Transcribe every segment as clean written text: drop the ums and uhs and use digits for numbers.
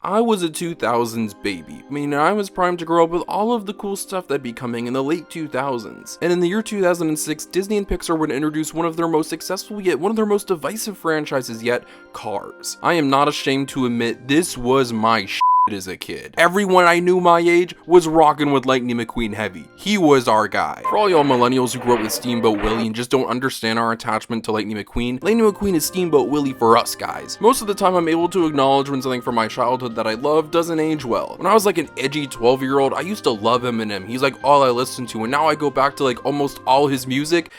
I was a 2000s baby, meaning I was primed to grow up with all of the cool stuff that'd be coming in the late 2000s. And in the year 2006, Disney and Pixar would introduce one of their most successful yet one of their most divisive franchises yet, Cars. I am not ashamed to admit this was my shit as a kid. Everyone I knew my age was rocking with Lightning McQueen heavy. He was our guy. For all y'all millennials who grew up with Steamboat Willie and just don't understand our attachment to Lightning McQueen is Steamboat Willie for us guys. Most of the time I'm able to acknowledge when something from my childhood that I love doesn't age well. When I was like an edgy 12-year-old, I used to love Eminem. He's like all I listened to, and now I go back to like almost all his music,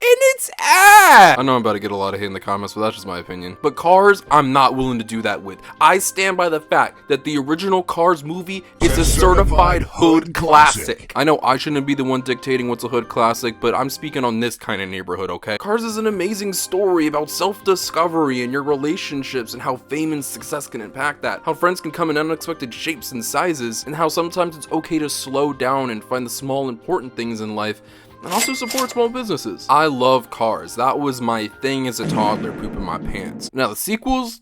and it's ass! I know I'm about to get a lot of hate in the comments, but that's just my opinion. But Cars, I'm not willing to do that with. I stand by the fact that the original Cars movie is a certified hood classic. I know I shouldn't be the one dictating what's a hood classic, but I'm speaking on this kind of neighborhood, okay? Cars is an amazing story about self-discovery and your relationships and how fame and success can impact that. How friends can come in unexpected shapes and sizes, and how sometimes it's okay to slow down and find the small important things in life, and also support small businesses. I love Cars. That was my thing as a toddler, pooping my pants. Now the sequels,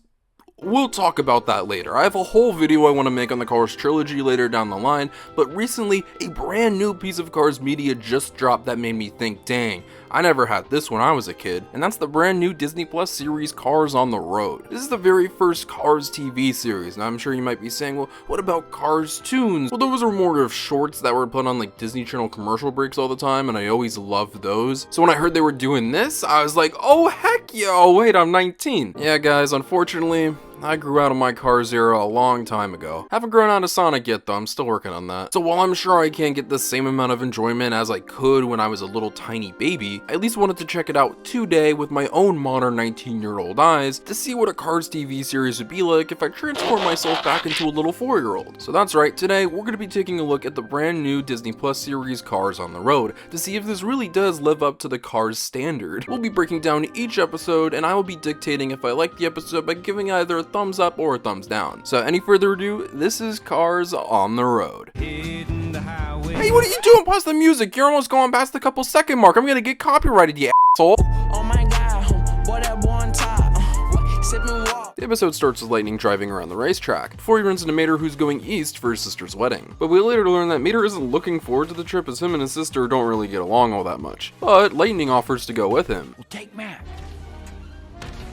we'll talk about that later. I have a whole video I want to make on the Cars trilogy later down the line, but recently a brand new piece of Cars media just dropped that made me think, dang, I never had this when I was a kid, and that's the brand new Disney Plus series Cars on the Road. This is the very first Cars TV series. Now I'm sure you might be saying, well, what about Cars Toons? Well, those are more of shorts that were put on like Disney Channel commercial breaks all the time, and I always loved those. So when I heard they were doing this, I was like, oh heck yeah, oh wait, I'm 19. Yeah guys, unfortunately, I grew out of my Cars era a long time ago. Haven't grown out of Sonic yet though, I'm still working on that. So while I'm sure I can't get the same amount of enjoyment as I could when I was a little tiny baby, I at least wanted to check it out today with my own modern 19-year-old eyes to see what a Cars TV series would be like if I transformed myself back into a little 4-year-old. So that's right, today we're going to be taking a look at the brand new Disney Plus series Cars on the Road to see if this really does live up to the Cars standard. We'll be breaking down each episode and I will be dictating if I like the episode by giving either a thumbs up or a thumbs down. So any further ado, this is Cars on the Road. Hey, what are you doing? Pause the music. You're almost going past the couple second mark. I'm gonna get copyrighted, you asshole. Oh my god, boy, that one top. Sipping walk. The episode starts with Lightning driving around the racetrack before he runs into Mater, who's going east for his sister's wedding. But we later learn that Mater isn't looking forward to the trip as him and his sister don't really get along all that much. But Lightning offers to go with him. We'll take Matt.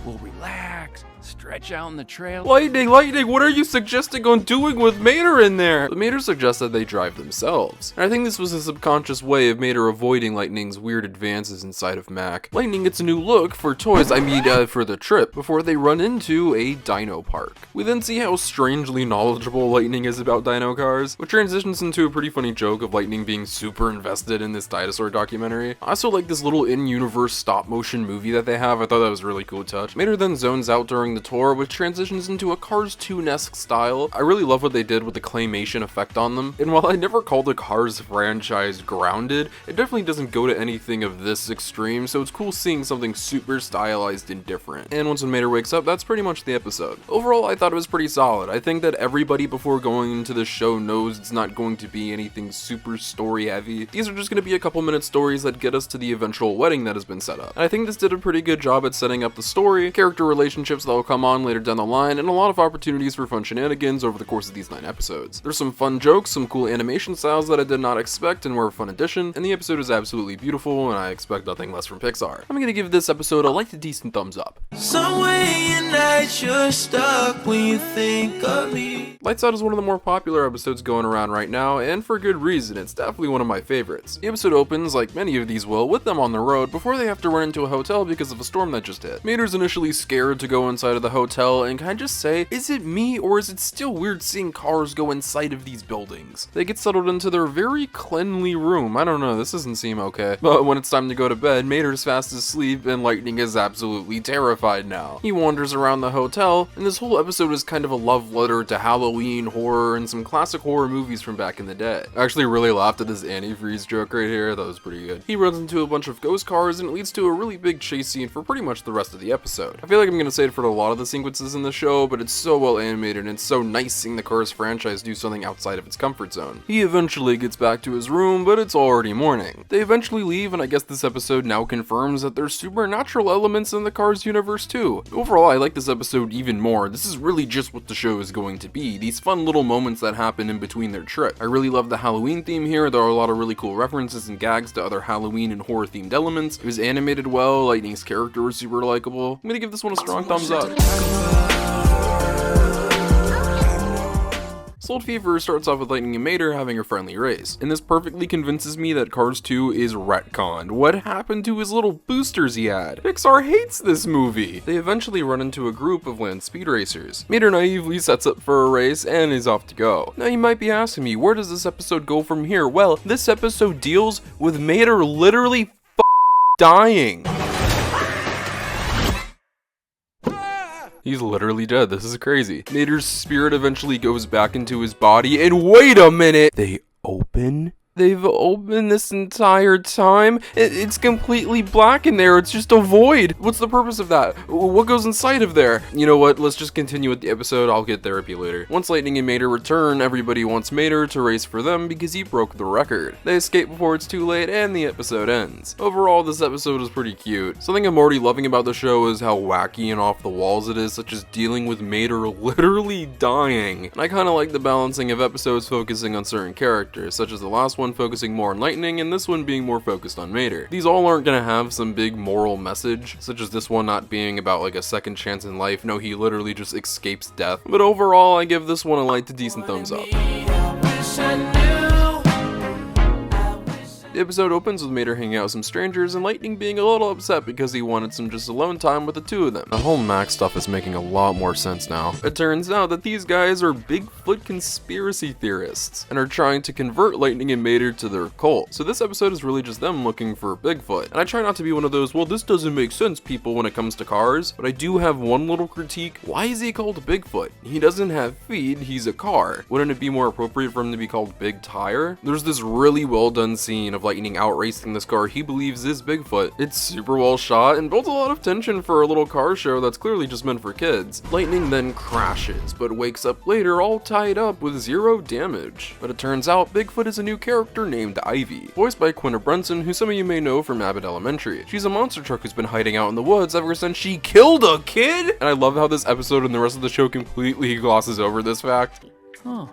We'll relax, stretch out on the trail. Lightning, what are you suggesting on doing with Mater in there? But Mater suggests that they drive themselves. And I think this was a subconscious way of Mater avoiding Lightning's weird advances inside of Mac. Lightning gets a new look for toys, for the trip, before they run into a dino park. We then see how strangely knowledgeable Lightning is about dino cars, which transitions into a pretty funny joke of Lightning being super invested in this dinosaur documentary. I also like this little in-universe stop-motion movie that they have. I thought that was a really cool touch. Mater then zones out during the tour, which transitions into a Cars 2-esque style. I really love what they did with the claymation effect on them, and while I never called the Cars franchise grounded, it definitely doesn't go to anything of this extreme, so it's cool seeing something super stylized and different. And once Mater wakes up, that's pretty much the episode. Overall, I thought it was pretty solid. I think that everybody before going into the show knows it's not going to be anything super story heavy. These are just going to be a couple minute stories that get us to the eventual wedding that has been set up. And I think this did a pretty good job at setting up the story, character relationships that will come on later down the line, and a lot of opportunities for fun shenanigans over the course of these 9 episodes. There's some fun jokes, some cool animation styles that I did not expect and were a fun addition, and the episode is absolutely beautiful, and I expect nothing less from Pixar. I'm gonna give this episode a light to decent thumbs up. Somewhere in night you're stuck when you think of me. Lights Out is one of the more popular episodes going around right now, and for good reason. It's definitely one of my favorites. The episode opens, like many of these will, with them on the road before they have to run into a hotel because of a storm that just hit. Mater's initially scared to go inside of the hotel, and can I just say, is it me or is it still weird seeing cars go inside of these buildings? They get settled into their very cleanly room. I don't know, this doesn't seem okay. But when it's time to go to bed, Mater's fast asleep and Lightning is absolutely terrified now. He wanders around the hotel, and this whole episode is kind of a love letter to Halloween, horror, and some classic horror movies from back in the day. I actually really laughed at this antifreeze joke right here, that was pretty good. He runs into a bunch of ghost cars and it leads to a really big chase scene for pretty much the rest of the episode. I feel like I'm gonna say it for the lot of the sequences in the show, but it's so well animated and it's so nice seeing the Cars franchise do something outside of its comfort zone. He eventually gets back to his room, but it's already morning. They eventually leave, and I guess this episode now confirms that there's supernatural elements in the Cars universe too. Overall, I like this episode even more. This is really just what the show is going to be, these fun little moments that happen in between their trip. I really love the Halloween theme here. There are a lot of really cool references and gags to other Halloween and horror themed elements. It was animated well, Lightning's character was super likable. I'm gonna give this one a strong thumbs up. Sold Fever starts off with Lightning and Mater having a friendly race, and this perfectly convinces me that Cars 2 is retconned. What happened to his little boosters he had? Pixar hates this movie! They eventually run into a group of land speed racers. Mater naively sets up for a race and is off to go. Now you might be asking me, where does this episode go from here? Well, this episode deals with Mater literally dying. He's literally dead. This is crazy. Mater's spirit eventually goes back into his body, and wait a minute! They've opened this entire time? It's completely black in there. It's just a void. What's the purpose of that? What goes inside of there? You know what? Let's just continue with the episode. I'll get therapy later. Once Lightning and Mater return, everybody wants Mater to race for them because he broke the record. They escape before it's too late, and the episode ends. Overall, this episode is pretty cute. Something I'm already loving about the show is how wacky and off the walls it is, such as dealing with Mater literally dying. And I kind of like the balancing of episodes focusing on certain characters, such as the last one focusing more on Lightning and this one being more focused on Mater. These all aren't gonna have some big moral message, such as this one not being about like a second chance in life. No, he literally just escapes death. But overall, I give this one a light to decent thumbs up. The episode opens with Mater hanging out with some strangers and Lightning being a little upset because he wanted some just alone time with the two of them. The whole Max stuff is making a lot more sense now. It turns out that these guys are Bigfoot conspiracy theorists and are trying to convert Lightning and Mater to their cult. So this episode is really just them looking for Bigfoot. And I try not to be one of those, well, this doesn't make sense people when it comes to cars, but I do have one little critique. Why is he called Bigfoot? He doesn't have feet, he's a car. Wouldn't it be more appropriate for him to be called Big Tire? There's this really well done scene of Lightning out racing this car he believes is Bigfoot. It's super well shot and builds a lot of tension for a little car show that's clearly just meant for kids. Lightning then crashes, but wakes up later all tied up with 0 damage. But it turns out Bigfoot is a new character named Ivy, voiced by Quinta Brunson, who some of you may know from Abbott Elementary. She's a monster truck who's been hiding out in the woods ever since she killed a kid! And I love how this episode and the rest of the show completely glosses over this fact. Huh.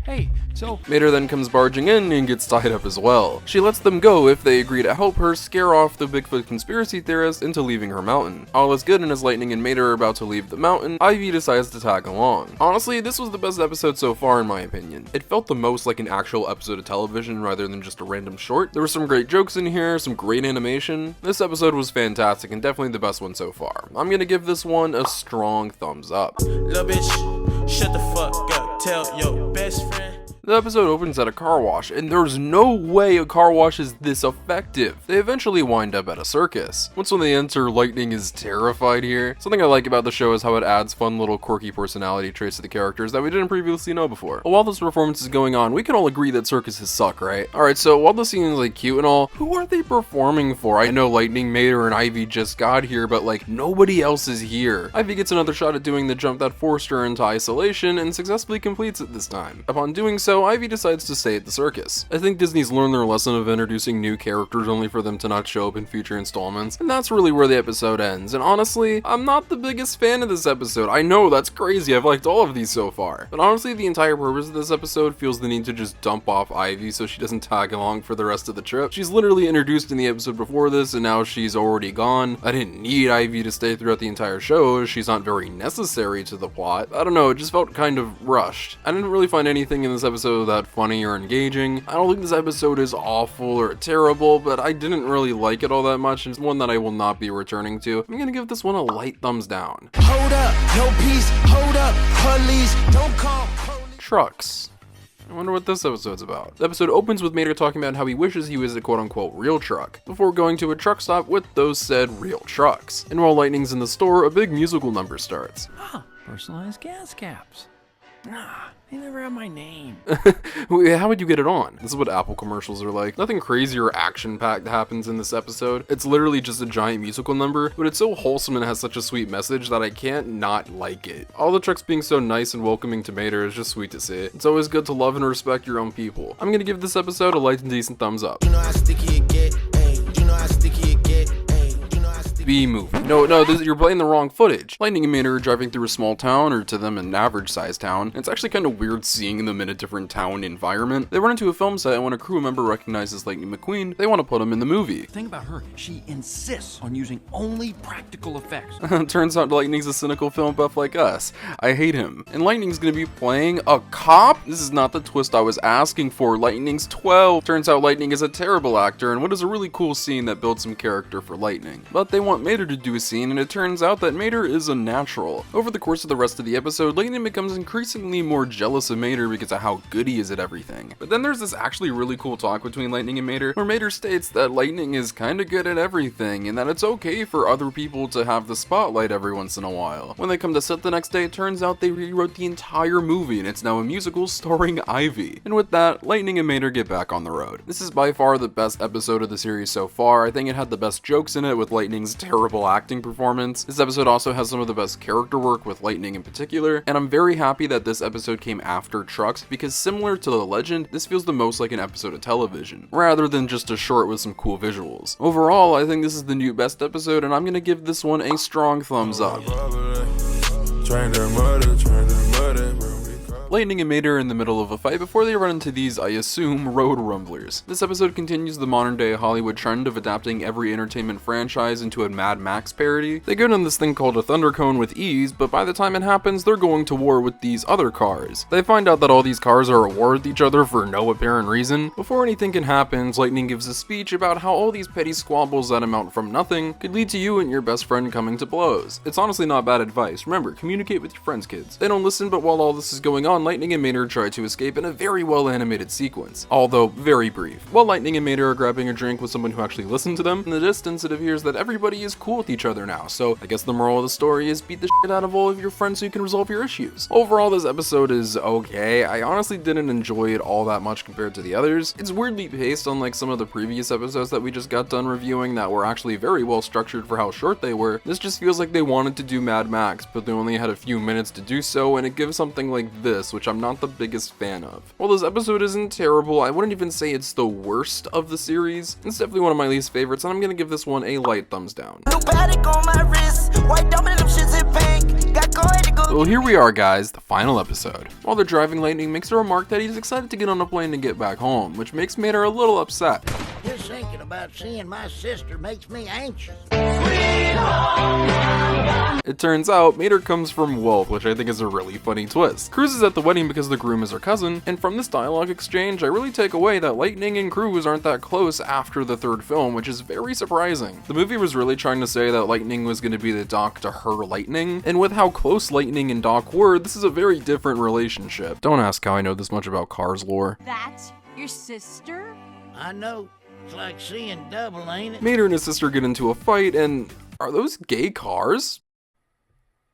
Hey, so... Mater then comes barging in and gets tied up as well. She lets them go if they agree to help her scare off the Bigfoot conspiracy theorist into leaving her mountain. All is good, and as Lightning and Mater are about to leave the mountain, Ivy decides to tag along. Honestly, this was the best episode so far in my opinion. It felt the most like an actual episode of television rather than just a random short. There were some great jokes in here, some great animation. This episode was fantastic and definitely the best one so far. I'm gonna give this one a strong thumbs up. Little bitch, shut the fuck up. Tell your best friend. The episode opens at a car wash, and there's no way a car wash is this effective. They eventually wind up at a circus. Once when they enter, Lightning is terrified here. Something I like about the show is how it adds fun little quirky personality traits to the characters that we didn't previously know before. But while this performance is going on, we can all agree that circuses suck, right? Alright, so while the scene is like cute and all, who are they performing for? I know Lightning, Mater, and Ivy just got here, but like nobody else is here. Ivy gets another shot at doing the jump that forced her into isolation and successfully completes it this time. Upon doing so, Ivy decides to stay at the circus. I think Disney's learned their lesson of introducing new characters only for them to not show up in future installments, and that's really where the episode ends. And honestly, I'm not the biggest fan of this episode. I know, that's crazy, I've liked all of these so far. But honestly, the entire purpose of this episode feels the need to just dump off Ivy so she doesn't tag along for the rest of the trip. She's literally introduced in the episode before this, and now she's already gone. I didn't need Ivy to stay throughout the entire show. She's not very necessary to the plot. I don't know, it just felt kind of rushed. I didn't really find anything in this episode that funny or engaging. I don't think this episode is awful or terrible, but I didn't really like it all that much, and it's one that I will not be returning to. I'm gonna give this one a light thumbs down. Hold up, no peace, hold up, police, don't call police. Trucks. I wonder what this episode's about. The episode opens with Mater talking about how he wishes he was a quote-unquote real truck, before going to a truck stop with those said real trucks. And while Lightning's in the store, a big musical number starts. Personalized gas caps. They never have my name. How would you get it on? This is what Apple commercials are like. Nothing crazy or action-packed happens in this episode. It's literally just a giant musical number, but it's so wholesome and has such a sweet message that I can't not like it. All the trucks being so nice and welcoming to Mater is just sweet to see. It's always good to love and respect your own people. I'm gonna give this episode a light and decent thumbs up. You know how sticky it get, ayy. You know how sticky it get, ayy. You know how sticky B movie. No, you're playing the wrong footage. Lightning and Mater are driving through a small town, or to them an average sized town. It's actually kind of weird seeing them in a different town environment. They run into a film set, and when a crew member recognizes Lightning McQueen, they want to put him in the movie. The thing about her, she insists on using only practical effects. Turns out Lightning's a cynical film buff like us. I hate him. And Lightning's gonna be playing a cop? This is not the twist I was asking for. Lightning's 12. Turns out Lightning is a terrible actor, and what is a really cool scene that builds some character for Lightning. But they want Mater to do a scene, and it turns out that Mater is a natural. Over the course of the rest of the episode, Lightning becomes increasingly more jealous of Mater because of how good he is at everything. But then there's this actually really cool talk between Lightning and Mater, where Mater states that Lightning is kinda good at everything, and that it's okay for other people to have the spotlight every once in a while. When they come to set the next day, it turns out they rewrote the entire movie, and it's now a musical starring Ivy. And with that, Lightning and Mater get back on the road. This is by far the best episode of the series so far. I think it had the best jokes in it, with Lightning's terrible acting performance. This episode also has some of the best character work, with Lightning in particular, and I'm very happy that this episode came after Trucks, because similar to The Legend, this feels the most like an episode of television, rather than just a short with some cool visuals. Overall, I think this is the new best episode, and I'm gonna give this one a strong thumbs up. Lightning and Mater are in the middle of a fight before they run into these, I assume, road rumblers. This episode continues the modern day Hollywood trend of adapting every entertainment franchise into a Mad Max parody. They go down this thing called a thunder cone with ease, but by the time it happens, they're going to war with these other cars. They find out that all these cars are at war with each other for no apparent reason. Before anything can happen, Lightning gives a speech about how all these petty squabbles that amount from nothing could lead to you and your best friend coming to blows. It's honestly not bad advice. Remember, communicate with your friends, kids. They don't listen, but while all this is going on, Lightning and Mater try to escape in a very well animated sequence, although very brief. While Lightning and Mater are grabbing a drink with someone who actually listened to them, in the distance it appears that everybody is cool with each other now, so I guess the moral of the story is beat the shit out of all of your friends so you can resolve your issues. Overall, this episode is okay. I honestly didn't enjoy it all that much compared to the others. It's weirdly paced, unlike some of the previous episodes that we just got done reviewing that were actually very well structured for how short they were. This just feels like they wanted to do Mad Max, but they only had a few minutes to do so, and it gives something like this, which I'm not the biggest fan of. While this episode isn't terrible, I wouldn't even say it's the worst of the series. It's definitely one of my least favorites, and I'm gonna give this one a light thumbs down. Well, here we are, guys, the final episode. While they're driving, Lightning makes a remark that he's excited to get on a plane and get back home, which makes Mater a little upset. Just thinking about seeing my sister makes me anxious. It turns out Mater comes from Wolf, which I think is a really funny twist. Cruz is at the wedding because the groom is her cousin, and from this dialogue exchange, I really take away that Lightning and Cruz aren't that close after the third film, which is very surprising. The movie was really trying to say that Lightning was going to be the Doc to her Lightning, and with how close Lightning and Doc were, this is a very different relationship. Don't ask how I know this much about Cars lore. That's your sister? I know. It's like seeing double, ain't it? Mater and his sister get into a fight, and are those gay cars?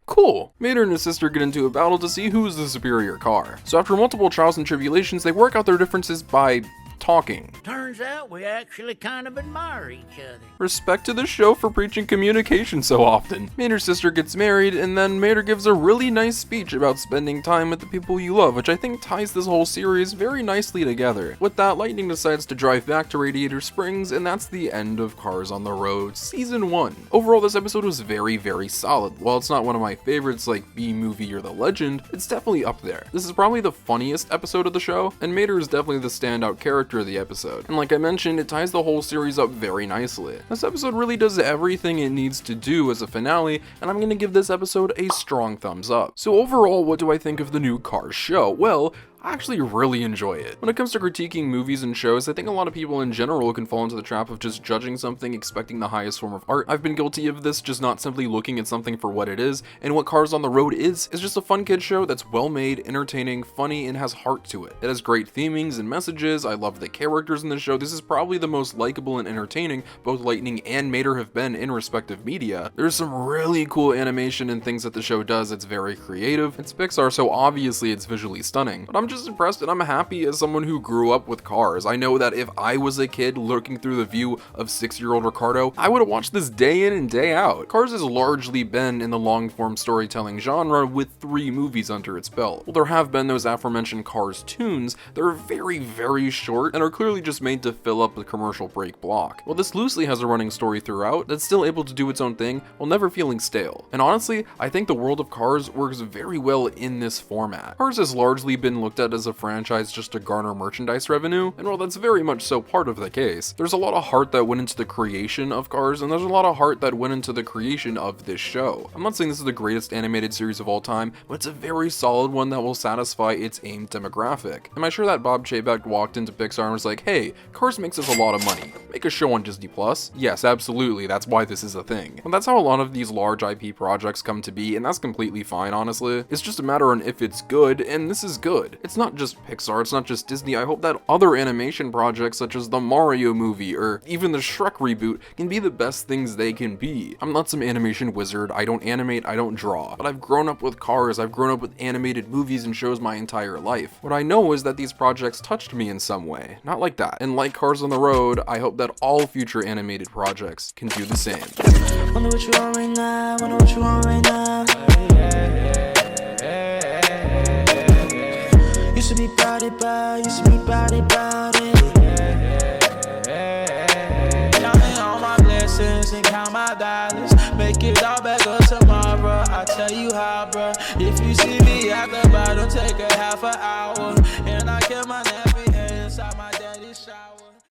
Cool. Mater and his sister get into a battle to see who's the superior car. So after multiple trials and tribulations, they work out their differences by talking. Turns out we actually kind of admire each other. Respect to the show for preaching communication so often. Mater's sister gets married, and then Mater gives a really nice speech about spending time with the people you love, which I think ties this whole series very nicely together. With that, Lightning decides to drive back to Radiator Springs, and that's the end of Cars on the Road Season 1. Overall, this episode was very, very solid. While it's not one of my favorites like B-Movie or The Legend, it's definitely up there. This is probably the funniest episode of the show, and Mater is definitely the standout character of the episode. And like I mentioned, it ties the whole series up very nicely. This episode really does everything it needs to do as a finale, and I'm gonna give this episode a strong thumbs up. So overall, what do I think of the new Cars show? Well, I actually really enjoy it. When it comes to critiquing movies and shows, I think a lot of people in general can fall into the trap of just judging something expecting the highest form of art. I've been guilty of this, just not simply looking at something for what it is, and what Cars on the Road is just a fun kid show that's well made, entertaining, funny, and has heart to it. It has great themings and messages. I love the characters in the show. This is probably the most likable and entertaining both Lightning and Mater have been in respective media. There's some really cool animation and things that the show does. It's very creative. It's Pixar, so obviously it's visually stunning. But I'm just impressed and I'm happy as someone who grew up with Cars. I know that if I was a kid looking through the view of 6-year-old Ricardo, I would have watched this day in and day out. Cars has largely been in the long-form storytelling genre with 3 movies under its belt. While there have been those aforementioned Cars tunes, they're very, very short and are clearly just made to fill up the commercial break block. While this loosely has a running story throughout that's still able to do its own thing while never feeling stale. And honestly, I think the world of Cars works very well in this format. Cars has largely been looked at as a franchise just to garner merchandise revenue, and while that's very much so part of the case, there's a lot of heart that went into the creation of Cars, and there's a lot of heart that went into the creation of this show. I'm not saying this is the greatest animated series of all time, but it's a very solid one that will satisfy its aimed demographic. Am I sure that Bob Chapek walked into Pixar and was like, hey, Cars makes us a lot of money. Make a show on Disney Plus? Yes, absolutely, that's why this is a thing. And that's how a lot of these large IP projects come to be, and that's completely fine, honestly. It's just a matter on if it's good, and this is good. It's not just Pixar, it's not just Disney. I hope that other animation projects such as the Mario movie or even the Shrek reboot can be the best things they can be. I'm not some animation wizard, I don't animate, I don't draw, but I've grown up with Cars, I've grown up with animated movies and shows my entire life. What I know is that these projects touched me in some way, not like that. And like Cars on the Road, I hope that all future animated projects can do the same. Wonder what you want right now, wonder what you want right now. Used to be proud about, used to be proud about it. Counting all my blessings and count my dollars. Make it all better tomorrow. I'll tell you how, bruh. If you see me at the bottom, take a half an hour.